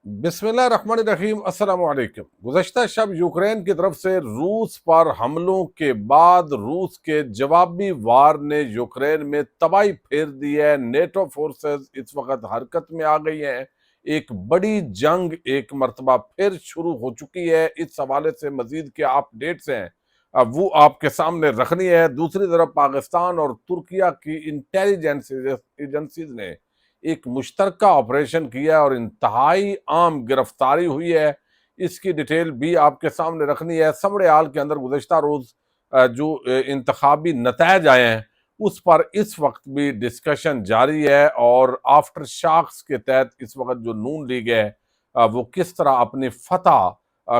بسم اللہ الرحمن الرحیم۔ السلام علیکم۔ گزشتہ شب یوکرین کی طرف سے روس پر حملوں کے بعد روس کے جوابی وار نے یوکرین میں تباہی پھیر دی ہے۔ نیٹو فورسز اس وقت حرکت میں آ گئی ہیں۔ ایک بڑی جنگ ایک مرتبہ پھر شروع ہو چکی ہے۔ اس حوالے سے مزید کیا اپڈیٹس ہیں وہ آپ کے سامنے رکھنی ہے۔ دوسری طرف پاکستان اور ترکیہ کی انٹیلیجنس ایجنسیز نے ایک مشترکہ آپریشن کیا اور انتہائی عام گرفتاری ہوئی ہے۔ اس کی ڈیٹیل بھی آپ کے سامنے رکھنی ہے۔ سمڑیال کے اندر گزشتہ روز جو انتخابی نتائج آئے ہیں اس پر اس وقت بھی ڈسکشن جاری ہے، اور آفٹر شاکس کے تحت اس وقت جو نون لیگ ہے وہ کس طرح اپنی فتح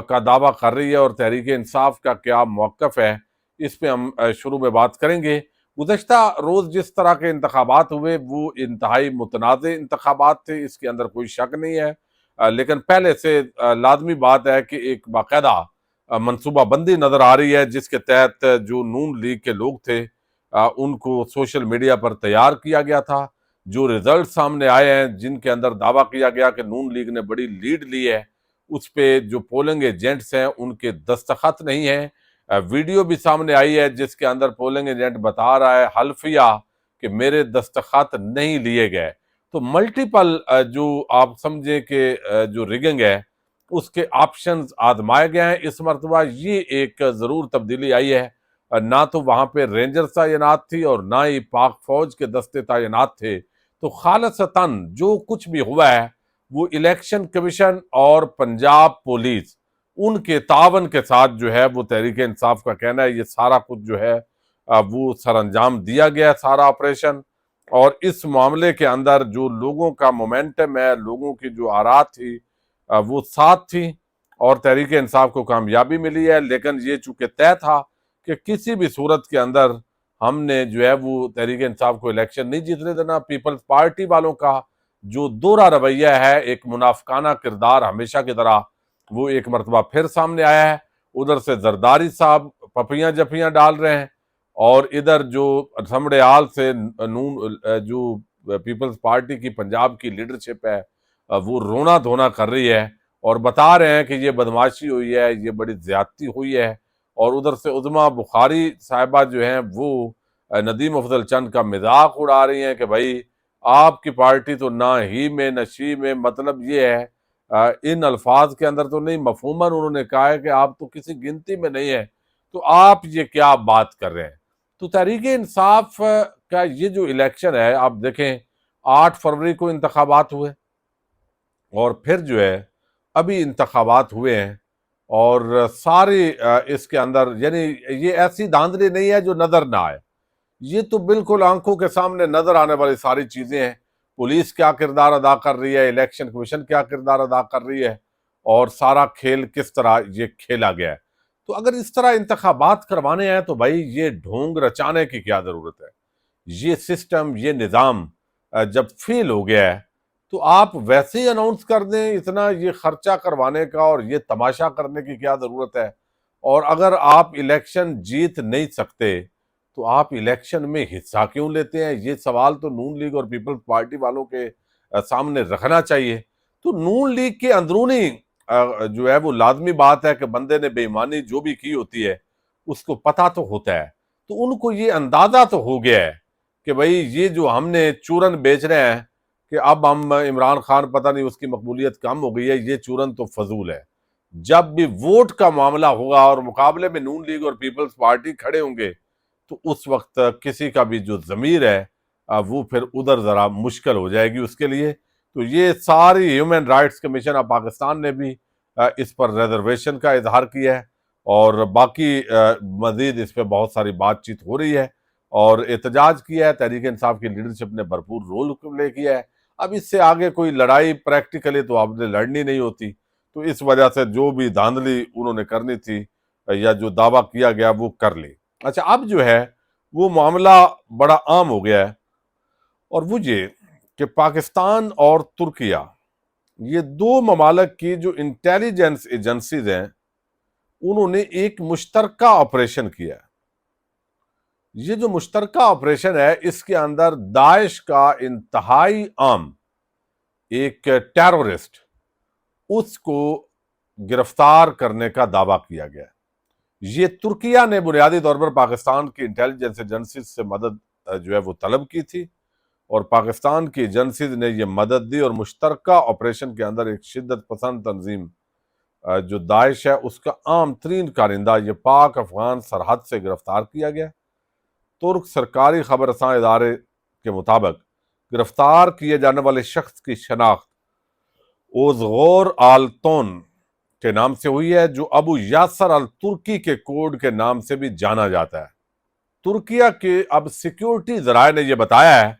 کا دعویٰ کر رہی ہے اور تحریک انصاف کا کیا موقف ہے، اس پہ ہم شروع میں بات کریں گے۔ گزشتہ روز جس طرح کے انتخابات ہوئے وہ انتہائی متنازع انتخابات تھے، اس کے اندر کوئی شک نہیں ہے، لیکن پہلے سے لازمی بات ہے کہ ایک باقاعدہ منصوبہ بندی نظر آ رہی ہے، جس کے تحت جو نون لیگ کے لوگ تھے ان کو سوشل میڈیا پر تیار کیا گیا تھا۔ جو ریزلٹ سامنے آئے ہیں جن کے اندر دعویٰ کیا گیا کہ نون لیگ نے بڑی لیڈ لی ہے، اس پہ جو پولنگ ایجنٹس ہیں ان کے دستخط نہیں ہیں۔ ویڈیو بھی سامنے آئی ہے جس کے اندر پولنگ ایجنٹ بتا رہا ہے حلفیہ کہ میرے دستخط نہیں لیے گئے۔ تو ملٹیپل جو آپ سمجھیں کہ جو ریگنگ ہے اس کے آپشنز آزمائے گئے ہیں۔ اس مرتبہ یہ ایک ضرور تبدیلی آئی ہے، نہ تو وہاں پہ رینجرز تعینات تھی اور نہ ہی پاک فوج کے دستے تعینات تھے۔ تو خالصتاً جو کچھ بھی ہوا ہے وہ الیکشن کمیشن اور پنجاب پولیس ان کے تعاون کے ساتھ جو ہے وہ تحریک انصاف کا کہنا ہے یہ سارا کچھ جو ہے وہ سر انجام دیا گیا ہے سارا آپریشن۔ اور اس معاملے کے اندر جو لوگوں کا مومنٹم ہے، لوگوں کی جو آراء تھی وہ ساتھ تھی اور تحریک انصاف کو کامیابی ملی ہے۔ لیکن یہ چونکہ طے تھا کہ کسی بھی صورت کے اندر ہم نے جو ہے وہ تحریک انصاف کو الیکشن نہیں جیتنے دینا۔ پیپلز پارٹی والوں کا جو دوہرا رویہ ہے، ایک منافقانہ کردار ہمیشہ کی طرح، وہ ایک مرتبہ پھر سامنے آیا ہے۔ ادھر سے زرداری صاحب پپیاں جپیاں ڈال رہے ہیں، اور ادھر جو سمڑیال سے نون جو پیپلز پارٹی کی پنجاب کی لیڈرشپ ہے وہ رونا دھونا کر رہی ہے اور بتا رہے ہیں کہ یہ بدماشی ہوئی ہے، یہ بڑی زیادتی ہوئی ہے۔ اور ادھر سے عظمیٰ بخاری صاحبہ جو ہیں وہ ندیم افضل چند کا مذاق اڑا رہی ہیں کہ بھائی آپ کی پارٹی تو نہ ہی میں نشی میں، مطلب یہ ہے ان الفاظ کے اندر تو نہیں، مفہوماً انہوں نے کہا ہے کہ آپ تو کسی گنتی میں نہیں ہیں، تو آپ یہ کیا بات کر رہے ہیں۔ تو تحریک انصاف کا یہ جو الیکشن ہے، آپ دیکھیں 8 فروری کو انتخابات ہوئے اور پھر جو ہے ابھی انتخابات ہوئے ہیں، اور سارے اس کے اندر یعنی یہ ایسی دھاندلی نہیں ہے جو نظر نہ آئے، یہ تو بالکل آنکھوں کے سامنے نظر آنے والی ساری چیزیں ہیں۔ پولیس کیا کردار ادا کر رہی ہے، الیکشن کمیشن کیا کردار ادا کر رہی ہے، اور سارا کھیل کس طرح یہ کھیلا گیا ہے۔ تو اگر اس طرح انتخابات کروانے ہیں تو بھائی یہ ڈھونگ رچانے کی کیا ضرورت ہے؟ یہ سسٹم، یہ نظام جب فیل ہو گیا ہے تو آپ ویسے ہی اناؤنس کر دیں، اتنا یہ خرچہ کروانے کا اور یہ تماشا کرنے کی کیا ضرورت ہے؟ اور اگر آپ الیکشن جیت نہیں سکتے تو آپ الیکشن میں حصہ کیوں لیتے ہیں؟ یہ سوال تو نون لیگ اور پیپلز پارٹی والوں کے سامنے رکھنا چاہیے۔ تو نون لیگ کے اندرونی جو ہے وہ لازمی بات ہے کہ بندے نے بے ایمانی جو بھی کی ہوتی ہے اس کو پتہ تو ہوتا ہے، تو ان کو یہ اندازہ تو ہو گیا ہے کہ بھئی یہ جو ہم نے چورن بیچ رہے ہیں کہ اب ہم عمران خان پتہ نہیں اس کی مقبولیت کم ہو گئی ہے، یہ چورن تو فضول ہے۔ جب بھی ووٹ کا معاملہ ہوگا اور مقابلے میں نون لیگ اور پیپلز پارٹی کھڑے ہوں گے تو اس وقت کسی کا بھی جو ضمیر ہے وہ پھر ادھر ذرا مشکل ہو جائے گی اس کے لیے۔ تو یہ ساری human rights commission of Pakistan نے بھی اس پر ریزرویشن کا اظہار کیا ہے، اور باقی مزید اس پہ بہت ساری بات چیت ہو رہی ہے اور احتجاج کیا ہے۔ تحریک انصاف کی لیڈرشپ نے بھرپور رول پلے کیا ہے۔ اب اس سے آگے کوئی لڑائی پریکٹیکلی تو آپ نے لڑنی نہیں ہوتی، تو اس وجہ سے جو بھی دھاندلی انہوں نے کرنی تھی یا جو دعویٰ کیا گیا وہ کر لی۔ اچھا، اب جو ہے وہ معاملہ بڑا عام ہو گیا ہے، اور وہ یہ کہ پاکستان اور ترکیہ، یہ دو ممالک کی جو انٹیلیجنس ایجنسیز ہیں انہوں نے ایک مشترکہ آپریشن کیا ہے۔ یہ جو مشترکہ آپریشن ہے اس کے اندر داعش کا انتہائی عام ایک ٹیرورسٹ اس کو گرفتار کرنے کا دعویٰ کیا گیا۔ یہ ترکیہ نے بنیادی طور پر پاکستان کی انٹیلیجنس ایجنسیز سے مدد جو ہے وہ طلب کی تھی، اور پاکستان کی ایجنسیز نے یہ مدد دی، اور مشترکہ آپریشن کے اندر ایک شدت پسند تنظیم جو داعش ہے اس کا عام ترین کارندہ یہ پاک افغان سرحد سے گرفتار کیا گیا۔ ترک سرکاری خبر رساں ادارے کے مطابق گرفتار کیے جانے والے شخص کی شناخت اوزغور آلتون کے نام سے ہوئی ہے، جو ابو یاسر الترکی کے کوڈ کے نام سے بھی جانا جاتا ہے۔ ترکیہ کے اب سیکیورٹی ذرائع نے یہ بتایا ہے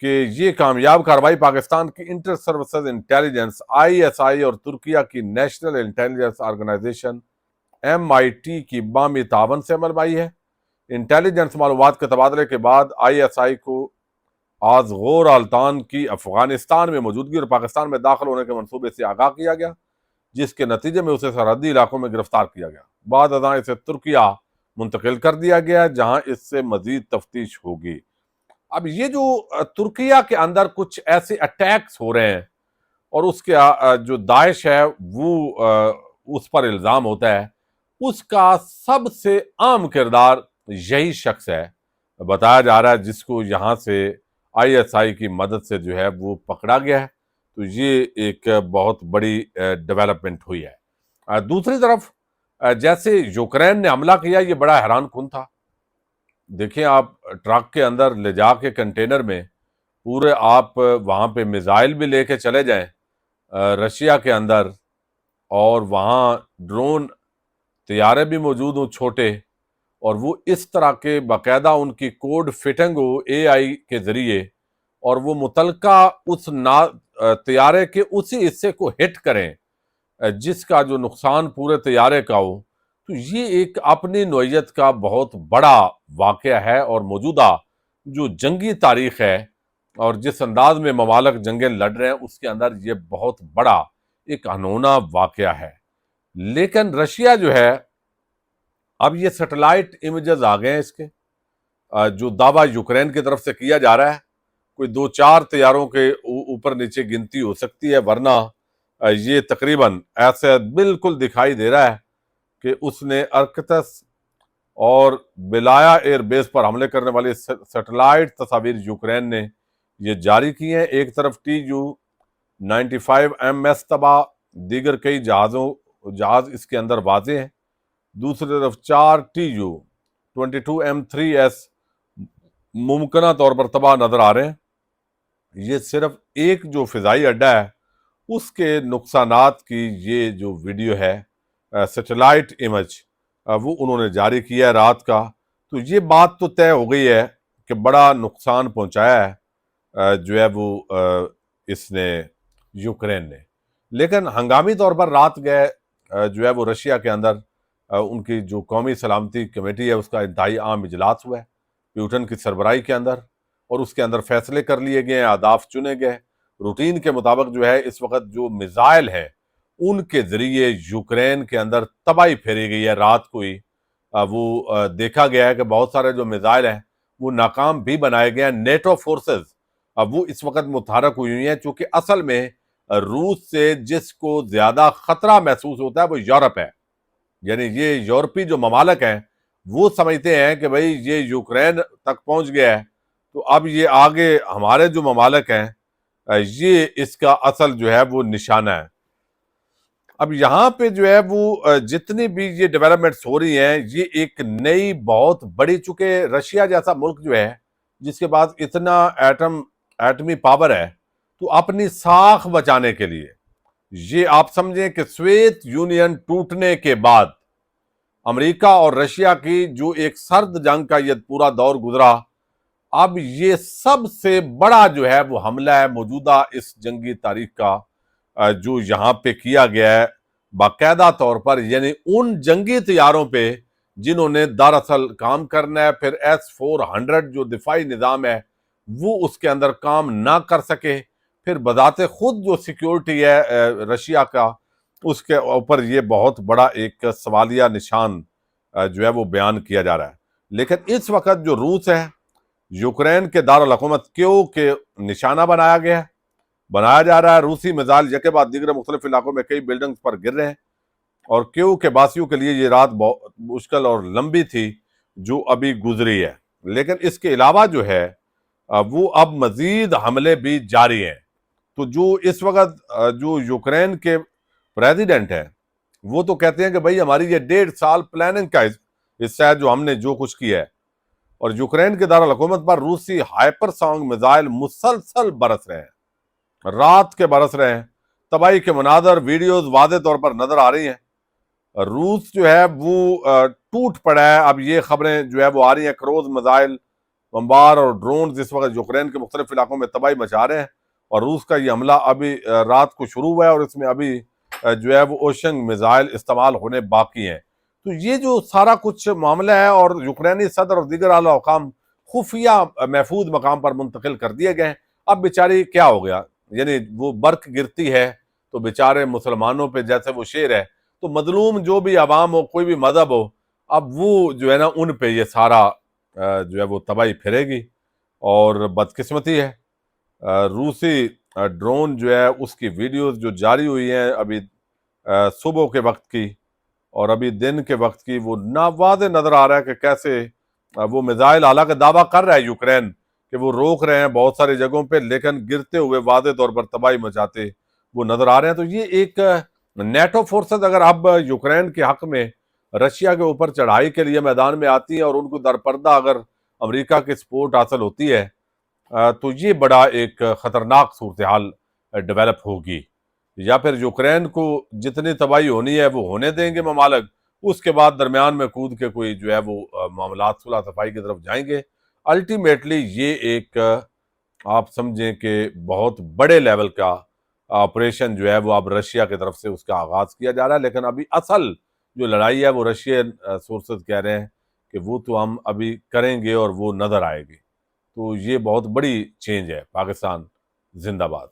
کہ یہ کامیاب کارروائی پاکستان کی انٹر سروسز انٹیلیجنس ISI اور ترکیہ کی نیشنل انٹیلیجنس آرگنائزیشن MIT کی باہمی تعاون سے عمل میں آئی ہے۔ انٹیلیجنس معلومات کے تبادلے کے بعد ISI کو اوزغور آلتان کی افغانستان میں موجودگی اور پاکستان میں داخل ہونے کے منصوبے سے آگاہ کیا گیا، جس کے نتیجے میں اسے سرحدی علاقوں میں گرفتار کیا گیا۔ بعد ازاں اسے ترکیہ منتقل کر دیا گیا، جہاں اس سے مزید تفتیش ہوگی۔ اب یہ جو ترکیہ کے اندر کچھ ایسے اٹیکس ہو رہے ہیں، اور اس کے جو داعش ہے وہ اس پر الزام ہوتا ہے، اس کا سب سے عام کردار یہی شخص ہے، بتایا جا رہا ہے، جس کو یہاں سے ISI کی مدد سے جو ہے وہ پکڑا گیا ہے۔ تو یہ ایک بہت بڑی ڈیولپمنٹ ہوئی ہے۔ دوسری طرف جیسے یوکرین نے حملہ کیا، یہ بڑا حیران کن تھا۔ دیکھیں آپ ٹرک کے اندر لے جا کے کنٹینر میں پورے آپ وہاں پہ میزائل بھی لے کے چلے جائیں رشیا کے اندر، اور وہاں ڈرون طیارے بھی موجود ہوں چھوٹے، اور وہ اس طرح کے باقاعدہ ان کی کوڈ فٹنگ ہو AI کے ذریعے، اور وہ متعلقہ اس طیارے کے اسی حصے کو ہٹ کریں جس کا جو نقصان پورے طیارے کا ہو، تو یہ ایک اپنی نوعیت کا بہت بڑا واقعہ ہے۔ اور موجودہ جو جنگی تاریخ ہے اور جس انداز میں ممالک جنگیں لڑ رہے ہیں، اس کے اندر یہ بہت بڑا ایک انہونا واقعہ ہے۔ لیکن رشیا جو ہے، اب یہ سیٹلائٹ امیجز آ گئے ہیں اس کے، جو دعویٰ یوکرین کی طرف سے کیا جا رہا ہے، کوئی 2-4 طیاروں کے اوپر نیچے گنتی ہو سکتی ہے، ورنہ یہ تقریباً ایسے بالکل دکھائی دے رہا ہے کہ اس نے ارکتس اور بلایا ایئر بیس پر حملے کرنے والی سیٹلائٹ تصاویر یوکرین نے یہ جاری کی ہیں۔ ایک طرف TU-95MS تباہ، دیگر کئی جہاز اس کے اندر واضح ہیں، دوسری طرف 4 TU-22M3S ممکنہ طور پر تباہ نظر آ رہے ہیں۔ یہ صرف ایک جو فضائی اڈا ہے اس کے نقصانات کی یہ جو ویڈیو ہے سیٹلائٹ امیج وہ انہوں نے جاری کیا ہے رات کا۔ تو یہ بات تو طے ہو گئی ہے کہ بڑا نقصان پہنچایا ہے جو ہے وہ اس نے یوکرین نے۔ لیکن ہنگامی طور پر رات گئے جو ہے وہ رشیا کے اندر ان کی جو قومی سلامتی کمیٹی ہے اس کا انتہائی عام اجلاس ہوا ہے پیوٹن کی سربراہی کے اندر، اور اس کے اندر فیصلے کر لیے گئے، اہداف چنے گئے۔ روٹین کے مطابق جو ہے اس وقت جو میزائل ہیں ان کے ذریعے یوکرین کے اندر تباہی پھیری گئی ہے۔ رات کو ہی وہ دیکھا گیا ہے کہ بہت سارے جو میزائل ہیں وہ ناکام بھی بنائے گئے ہیں۔ نیٹو فورسز وہ اس وقت متحرک ہوئی ہیں، چونکہ اصل میں روس سے جس کو زیادہ خطرہ محسوس ہوتا ہے وہ یورپ ہے، یعنی یہ یورپی جو ممالک ہیں وہ سمجھتے ہیں کہ بھئی یہ یوکرین تک پہنچ گیا ہے تو اب یہ آگے ہمارے جو ممالک ہیں یہ اس کا اصل جو ہے وہ نشانہ ہے۔ اب یہاں پہ جو ہے وہ جتنی بھی یہ ڈیولپمنٹس ہو رہی ہیں یہ ایک نئی بہت بڑی، چونکہ رشیا جیسا ملک جو ہے جس کے پاس اتنا ایٹمی پاور ہے، تو اپنی ساکھ بچانے کے لیے یہ آپ سمجھیں کہ سوویت یونین ٹوٹنے کے بعد امریکہ اور رشیا کی جو ایک سرد جنگ کا یہ پورا دور گزرا، اب یہ سب سے بڑا جو ہے وہ حملہ ہے موجودہ اس جنگی تاریخ کا جو یہاں پہ کیا گیا ہے باقاعدہ طور پر، یعنی ان جنگی طیاروں پہ جنہوں نے دراصل کام کرنا ہے، پھر S-400 جو دفاعی نظام ہے وہ اس کے اندر کام نہ کر سکے، پھر بذات خود جو سیکیورٹی ہے رشیا کا اس کے اوپر یہ بہت بڑا ایک سوالیہ نشان جو ہے وہ بیان کیا جا رہا ہے۔ لیکن اس وقت جو روس ہے، یوکرین کے دارالحکومت کیو کے نشانہ بنایا گیا ہے، بنایا جا رہا ہے۔ روسی میزائل یکے بعد دیگر مختلف علاقوں میں کئی بلڈنگز پر گر رہے ہیں، اور کیو کے باسیوں کے لیے یہ رات بہت مشکل اور لمبی تھی جو ابھی گزری ہے، لیکن اس کے علاوہ جو ہے وہ اب مزید حملے بھی جاری ہیں۔ تو جو اس وقت جو یوکرین کے پریزیڈنٹ ہیں وہ تو کہتے ہیں کہ بھئی ہماری یہ 1.5 سال پلاننگ کا حصہ ہے جو ہم نے جو کچھ کیا ہے، اور یوکرین کے دارالحکومت پر روسی ہائپر سونگ میزائل مسلسل برس رہے ہیں، رات کے برس رہے ہیں۔ تباہی کے مناظر ویڈیوز واضح طور پر نظر آ رہی ہیں۔ روس جو ہے وہ ٹوٹ پڑا ہے۔ اب یہ خبریں جو ہے وہ آ رہی ہیں، کروز میزائل، بمبار اور ڈرونز اس وقت یوکرین کے مختلف علاقوں میں تباہی مچا رہے ہیں، اور روس کا یہ حملہ ابھی رات کو شروع ہوا ہے، اور اس میں ابھی جو ہے وہ اوشنگ میزائل استعمال ہونے باقی ہیں۔ تو یہ جو سارا کچھ معاملہ ہے، اور یوکرینی صدر اور دیگر اعلیٰ حکام خفیہ محفوظ مقام پر منتقل کر دیے گئے ہیں۔ اب بیچاری کیا ہو گیا، یعنی وہ برق گرتی ہے تو بیچارے مسلمانوں پہ جیسے وہ شعر ہے، تو مظلوم جو بھی عوام ہو، کوئی بھی مذہب ہو، اب وہ جو ہے نا ان پہ یہ سارا جو ہے وہ تباہی پھرے گی، اور بدقسمتی ہے۔ روسی ڈرون جو ہے اس کی ویڈیوز جو جاری ہوئی ہیں ابھی صبح کے وقت کی اور ابھی دن کے وقت کی، وہ واضح نظر آ رہا ہے کہ کیسے وہ میزائل، حالانکہ دعویٰ کر رہا ہے یوکرین کہ وہ روک رہے ہیں بہت ساری جگہوں پہ، لیکن گرتے ہوئے واضح طور پر تباہی مچاتے وہ نظر آ رہے ہیں۔ تو یہ ایک نیٹو فورسز اگر اب یوکرین کے حق میں رشیا کے اوپر چڑھائی کے لیے میدان میں آتی ہیں، اور ان کو درپردہ اگر امریکہ کی سپورٹ حاصل ہوتی ہے، تو یہ بڑا ایک خطرناک صورتحال ڈیولپ ہوگی۔ یا پھر یوکرین کو جتنی تباہی ہونی ہے وہ ہونے دیں گے ممالک، اس کے بعد درمیان میں کود کے کوئی جو ہے وہ معاملات صلح صفائی کی طرف جائیں گے۔ الٹیمیٹلی یہ ایک آپ سمجھیں کہ بہت بڑے لیول کا آپریشن جو ہے وہ اب رشیا کی طرف سے اس کا آغاز کیا جا رہا ہے، لیکن ابھی اصل جو لڑائی ہے وہ رشین سورسز کہہ رہے ہیں کہ وہ تو ہم ابھی کریں گے اور وہ نظر آئے گی۔ تو یہ بہت بڑی چینج ہے۔ پاکستان زندہ باد۔